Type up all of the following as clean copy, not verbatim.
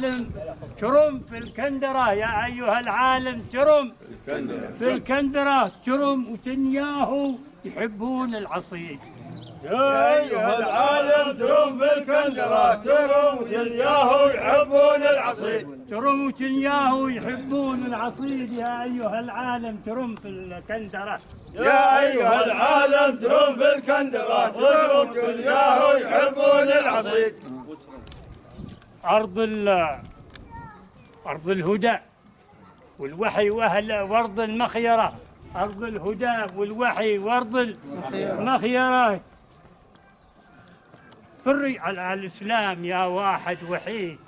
العالم ترم في الكندرة، يا أيها العالم ترم في الكندرة، ترم وتنياهو يحبون العصيد. يا أيها العالم ترم في الكندرة، ترم وتنياهو يحبون العصيد. ترم وتنياهو يحبون العصيد، يا أيها العالم ترم في الكندرة. يا أيها العالم ترم في الكندرة، ترم وتنياهو يحبون العصيد. أرض الهدى والوحي وأرض المخيرة، أرض الهدى والوحي وأرض المخيرة، فري على الإسلام يا واحد وحيد.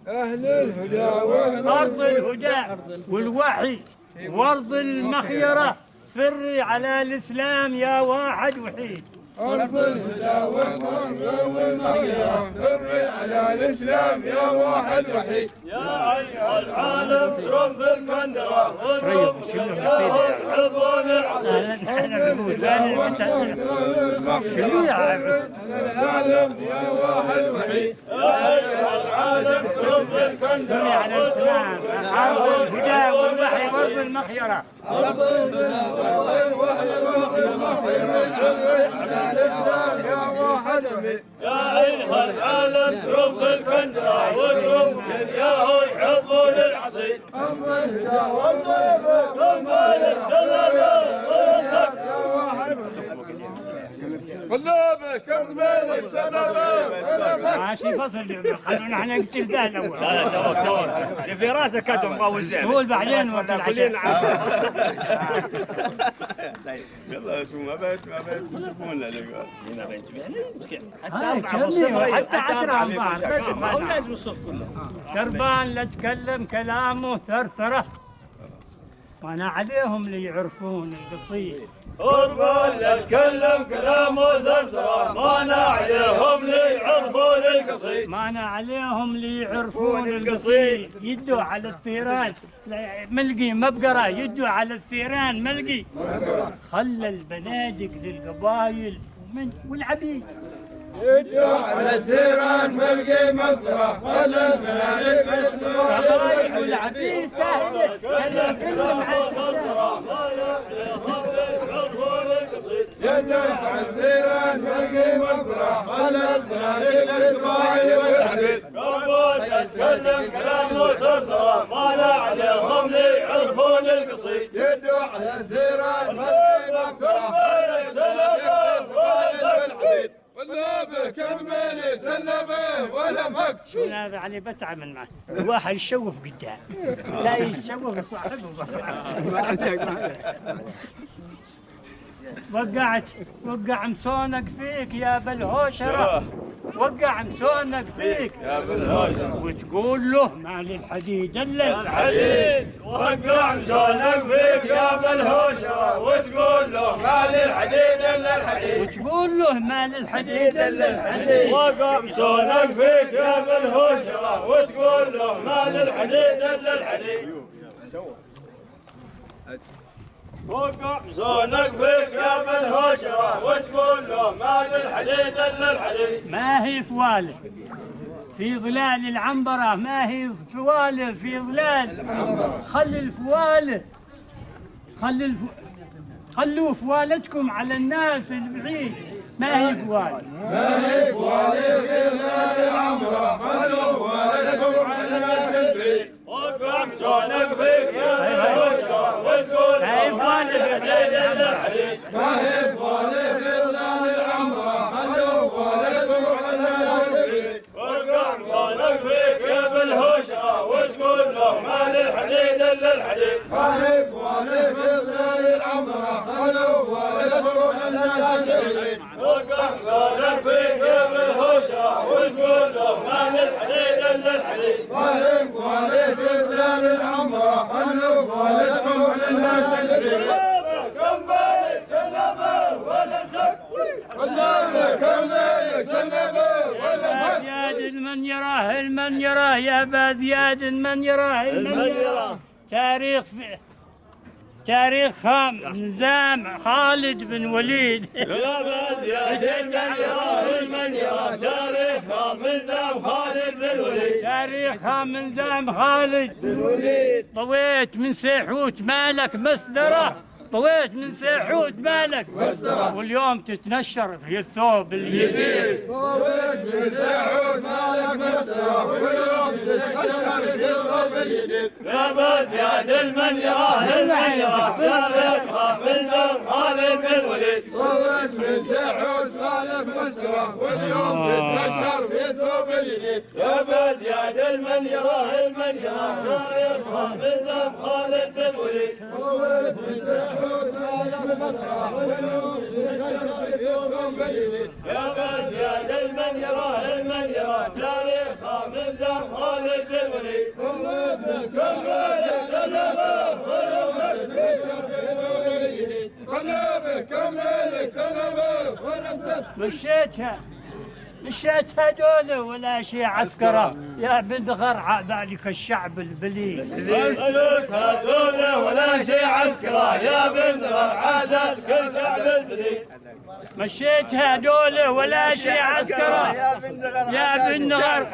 أهل الهدى أرض الهدى والوحي وأرض المخيرة، فري على الإسلام يا واحد وحيد. أرض الهدى والمخيرة، فري على الإسلام يا واحد وحيد. يا أيها العالم ترم في الكندرة، ترم وتنياهو يحبون العصيد. العالم يا واحد وحيد. يا أيها العالم ترم في الكندرة، على الإسلام، أرض الهدى والوحي وأرض المخيرة. أرض الهدى والوحي والمخيرة، فري على الإسلام يا واحد وحيد. يا أيها العالم ترم في الكندرة، وترم وتنياهو يحبون العصيد. أرض الهدى والطيبة والمالك سلامة وسط. يا واحد وحيد. طلابك أرض مالك سلامة. ماشي فصل، خلونا احنا نقتل ذا الأول. لا اللي في راسك هذا مقاول زين. قول بعدين وقت العشاء. يلا شو ما بيت تشوفون لنا حتى 10 أنفار ما هو لازم الصف كله. شربان لا تكلم كلامه ثرثرة، وانا عليهم اللي يعرفون القصيد. قربان لا تكلم كلامه ثرثرة، ما انا عليهم لي يعرفون القصيد. ما انا عليهم اللي يعرفون القصيد. يدوا على الثيران ملقي مبقرة، يدوا على الثيران ملقي. خلى البنادق للقبايل والعبيد. يدوا على الثيران ملقي مقبرة، خلى المنادق القبايل والعبيد سهلة، خلى كلهم يدوا على الثيران ملقي مقبرة، خلى المنادق للقبائل والعبيد. قربان لا تكلم كلامه ثرثرة، ما انا عليهم لي يعرفون القصيد. يدوا على الثيران ملقي مقبرة، ولا به كمل سلمه ولا فك. شو انا يعني بتعامل معه، الواحد يشوف قدام لا يشوف صاحبه. وقع مسونك فيك يا بالهوشرة، وقع مسونك فيك يا بالهوشرة، وتقول له ما للحديد الا الحديد. وقع مسونك فيك يا بالهوشرة، وتقول له ما للحديد الا الحديد. وتقول له ما للحديد الا الحديد. وقع مسونك فيك يا بالهوشرة، وتقول له ما للحديد الا الحديد. وقع مسونك فيك يا بالهوشرة، وتقول له ما للحديد الا الحديد. ما هي فواله في ظلال العنبرة، ما هي فواله في ظلال. خلي الفواله، خلوا فوالتكم على الناس البعيد. ما هي فواله، ما هي فوالد في ظلال العنبرة، خلوا فوالدكم على الناس البعيد. وقع مسونك فيك يا بالهوشرة، وتقول له ما للحديد الا الحديد. ما هي فوالد في ظلال العنبرة، خلوا فوالدكم على الناس البعيد. وقع مسونك فيك يا بالهوشرة، وتقول له ما للحديد الا الحديد. ما هي فوالد في ظلال العنبرة، خلوا فوالدكم على الناس البعيد. وقع مسونك فيك يا بالهوشرة، وتقول له ما للحديد الا الحديد. ما هي فوالد في ظلال العنبرة، خلوا فوالدكم على الناس البعيد. كم بالك سلمه ولا شك. والله كمل سلمه ولا فك. زياد من يراه المن يراه، يا ابا زياد من يراه المن يراه. تاريخ تاريخ نظام خالد بن وليد. يا زيادة من يراه تاريخ نظام خالد بن وليد. تاريخ نظام خالد بن وليد. طويت من سيحوت مالك مسدرة، طويت من سيحوت مالك مسدرة، واليوم تتنشر في الثوب الجديد. طويت من سيحوت مالك مسدرة، واليوم تتنشر في الثوب الجديد. يا بزياد من يراه تاريخ نظام خالد بن وليد. طويت من سيحوت مالك مسدرة، واليوم تتنشر في الثوب الجديد. يا بزياد من يراه تاريخ نظام خالد بن وليد. طويت من سيحوت مالك مسدرة، واليوم تتنشر في الثوب الجديد. يا بزياد من يراه تاريخ نظام خالد بن وليد. طويت من سيحوت مشيتها دولة ولا شي عسكرة، يا بنت غرعة ذلك الشعب البليد. مشيتها دولة ولا شي عسكرة، يا بنت غرعة كل شعب البليد. مشيتها دولة ولا شي عسكرة، يا بنت غرعة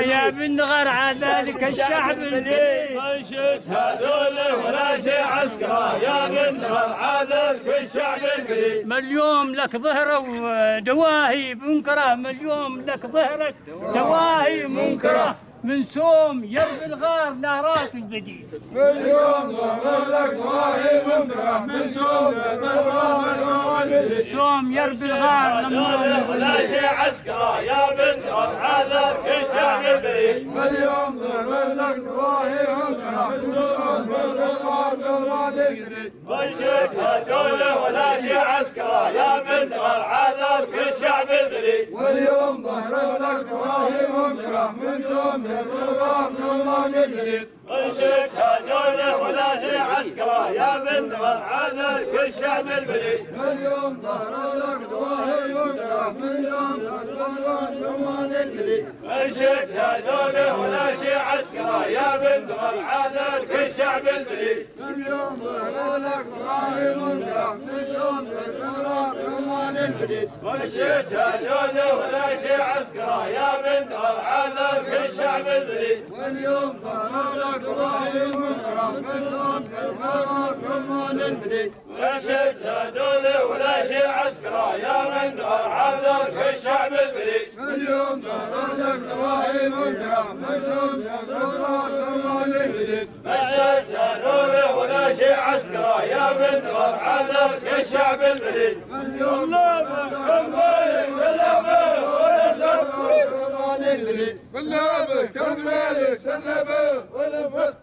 يا بنت غرعة ذلك الشعب البليد. مشيتها دولة ولا شي عسكرة، يا بنت غرعة ذلك الشعب البليد. مليوم لك ظهره ودواهي منكرة، مليوم لك ظهرك دواهي منكرة، من سوم يرب الغار نارات الجديد. اليوم ظهر لك دواهي منكرة، من سوم يرب الغار سوم يرب الغار ولا شي عسكرة، يا بنت غرعة ذلك الشعب البليد. اليوم ظهر لك دواهي منكرة، من سوم يرب الغار نارات الجديد. مشيتها دولة ولا شي عسكرة، يا بنت غرعة ذلك الشعب البليد. واليوم ظهر لك دواهي منكرة، من سوم يرب الغار نارات الجديد. مشيتها دولة ولا شي عسكرة، يا بنت غرعة ذلك الشعب البليد. اليوم ظهر لك دواهي منكرة، من سوم يرب الغار نارات الجديد. مشيتها دولة ولا شي عسكرة، يا بنت غرعة ذلك الشعب البليد. اليوم ظهر لك دواهي منكرة، من سوم يرب الغار نارات الجديد. مشيتها دولة ولا شي عسكرة، يا بنت غرعة ذلك الشعب البليد. واليوم ظهر لك دواهي منكرة، من سوم يرب الغار نارات الجديد. مشيتها دولة ولا شي عسكرة، يا بنت غرعة ذلك الشعب البليد. اليوم ظهر لك دواهي منكرة، من سوم يرب الغار نارات الجديد. مشيتها دولة ولا شي عسكرة، يا بنت غرعة ذلك الشعب البليد. اليوم بالله كم مالك سنبه ولا فت.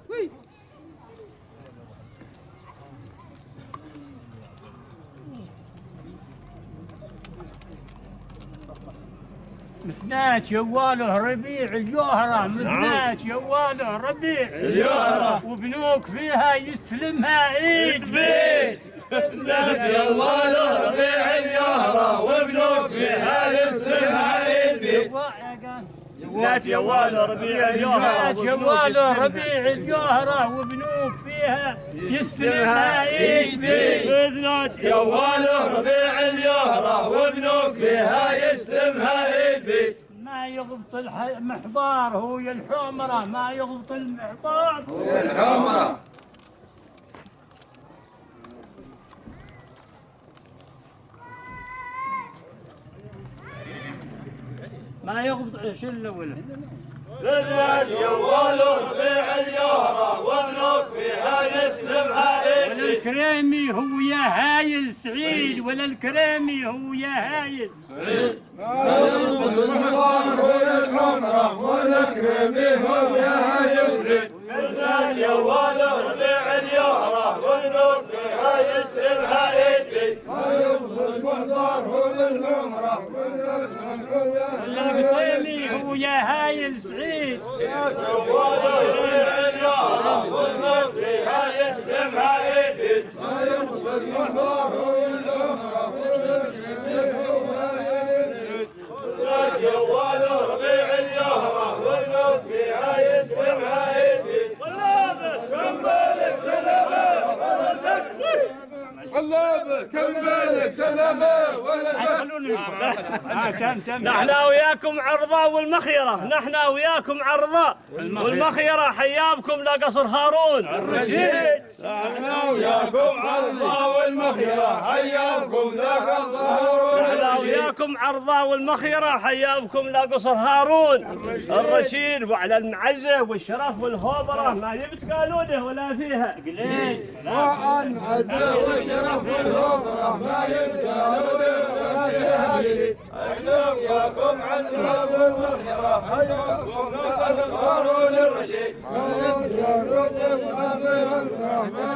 مسنات يواله ربيع اليوهرة، مسنات يواله ربيع اليوهرة، وبنوك فيها يستلمها عيد بيت. مسنات يواله ربيع اليوهرة، وبنوك فيها يستلمها عيد بيت. مسنات يواله ربيع اليوهرة، يواله ربيع اليوهرة، وبنوك فيها يستلمها عيد بيت. مسنات يواله ربيع اليوهرة، وبنوك فيها يستلمها عيد بيت. ما يغبط المحضار هو يا الحمرة، ما يغبط المحضار هو الحمرة. ما يغبط شو الاول. مسنات يواله ربيع اليوهرة، وبنوك فيها يستلمها عيد ولا بيت. الكريمي هو يا هايل سعيد، ولا الكريمي هو يا هايل. ما يغبط المحضار هو الحمرة، والكريمي هو يا هايل. مسنات يواله ربيع اليوهرة، وبنوك فيها يستلمها عيد بيت. ما يغبط المحضار هو الحمرة، ولا الكريمي هو يا هايل سعيد. مسنات يواله ربيع اليوهرة، وبنوك فيها يستلمها عيد بيت. ما يغبط المحضار هو الحمرة، والكريمي هو يا هايل. مسنات يواله ربيع اليوهرة، وبنوك فيها يستلمها عيد بيت. كم بالك سلام نحن وياكم عرضة والمخيرة، نحن وياكم عرضة والمخيرة، حياكم لقصر هارون الرشيد. نحن وياكم عرضة والمخيرة، حياكم لقصر هارون نحن وياكم عرضة والمخيرة، حياكم لقصر هارون الرشيد. وعلى المعزة والشرف والهوبرة ما يبتقالونه ولا فيها قليل. وعلى المعزة والشرف والهوبرة ما يبتقالونه ولا فيها قليل. نحن وياكم عرضة والمخيرة، حياكم لقصر هارون الرشيد. ما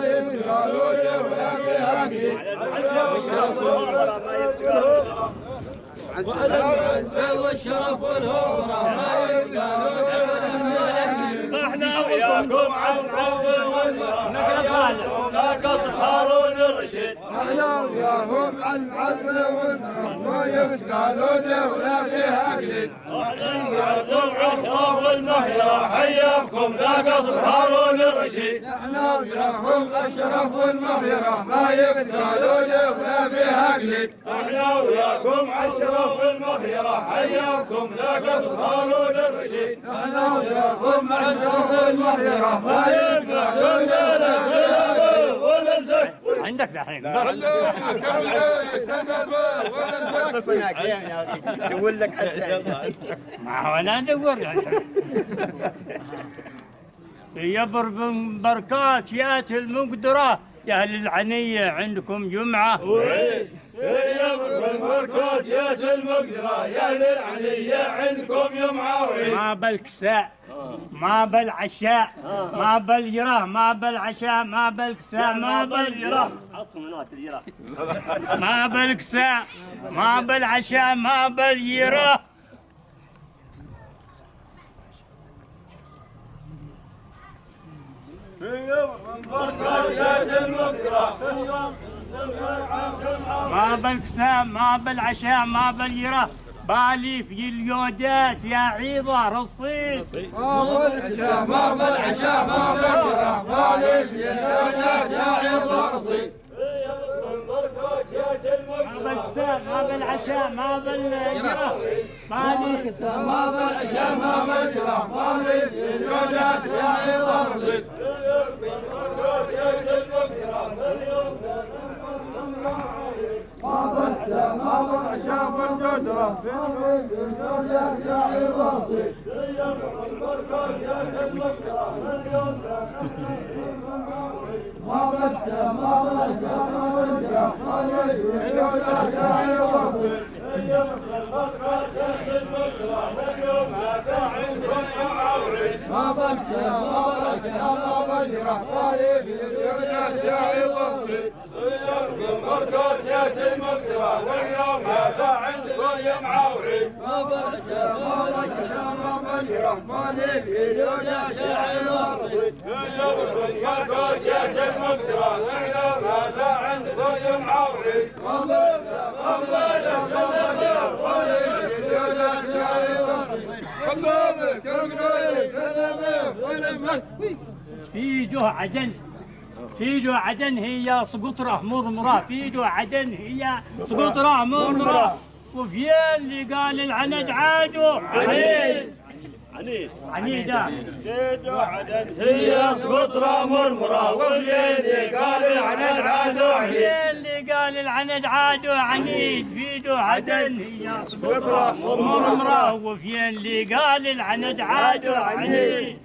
يبتقالونه ولا فيها قليل. وعلى العزة والشرف والهوبرة ما يبتقالونه احنا وياكم على العزة والمخيرة، لقصر هارون الرشيد. احنا وياهم على العزة والمخيرة ما يبتقالونه ولا فيها قليل. احنا وياكم عرضة والمخيرة، حياكم لقصر هارون الرشيد. احنا وياهم الشرف والمخيرة ما يبتقالونه ولا فيها قليل. احنا وياكم عالشرف والمخيرة، حياكم لقصر هارون الرشيد. احنا وياهم الشرف والمخيرة ما يبتقالونه ولا فيها قليل. ولا نسك عندك دحين يقول لك حتى ما هو انا ادور يا بركات يات المقدرة يا اهل العنية عندكم جمعة. يا بالبركات يا المقدرة يا للعنية عندكم يوم عوري. ما بالكساء ما بالعشاء ما باليراه ما بالعشاء ما بالكساء ما باليراه ما بالكساء ما بالعشاء ما باليراه. ما بالكساء ما بالعشاء ما باليراه. بالي في اليودات يا عيضة رصيص. ما بالعشاء ما بالعشاء ما بالجرح، بالي في اليودات يا عيضة رصيص. ما بالكساء ما بالعشاء ما باليراه. بالي ما بالعشاء ما بالجرح، بالي في اليودات يا عيضة رصيص. ما بالعشاء ما بالعشاء بالجدرة، بالي في اليودات يا عيضة رصيص. ما بالعشاء ما بالعشاء ما بالجرح، بالي في اليودات يا عيضة رصيص. ما بالعشاء ما بالعشاء ما بالجرح، بالي في اليودات يا عيضة رصيص. بالبركات يا المقدرة واليوم هذا عندكم يوم عوري. ما بالعشاء ما بالعشاء ما بالجرح، بالي في اليودات يا عيضة رصيص. بالبركات يا المقدرة واليوم هذا عندكم يوم عوري. ما بالعشاء ما بالعشاء ما بالجرح، بالي في اليودات يا عيضة رصيص. خلابك المغيب سلامك ولمك. في جو عدن في جو عدن هي سقطرة مرمرة. في جو عدن هي سقطرة مرمرة. وفي اللي قال العند عادو عنيدة. هي سقطرة مرمرة وفي قال العند عادو عنيد. في اللي قال العند عادو عنيد. في جو عدن هي سقطرة مرمرة. وفي اللي قال العند عادو عنيد.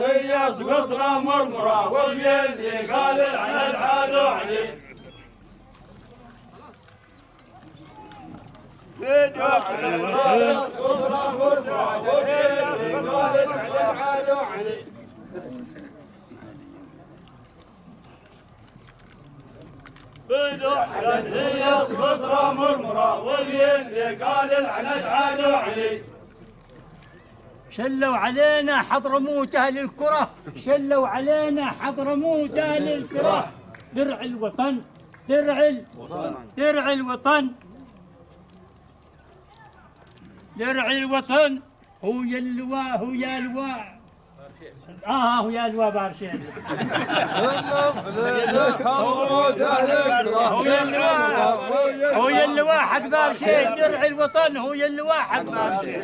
هي سقطرة مرمرة وفي اللي قال العند عادو عنيد. هي سقطرة مرمرة وفي اللي قال العند عادو عنيد. شلوا علينا حضرموت أهل الكرة. شلوا علينا حضرموت أهل الكرة. درع الوطن درع الوطن درع الوطن هو يا اللواء هو يا لواء هو يا زوا بارشين. هو يلي واحد بارشين، درع الوطن هو يلي واحد بارشين.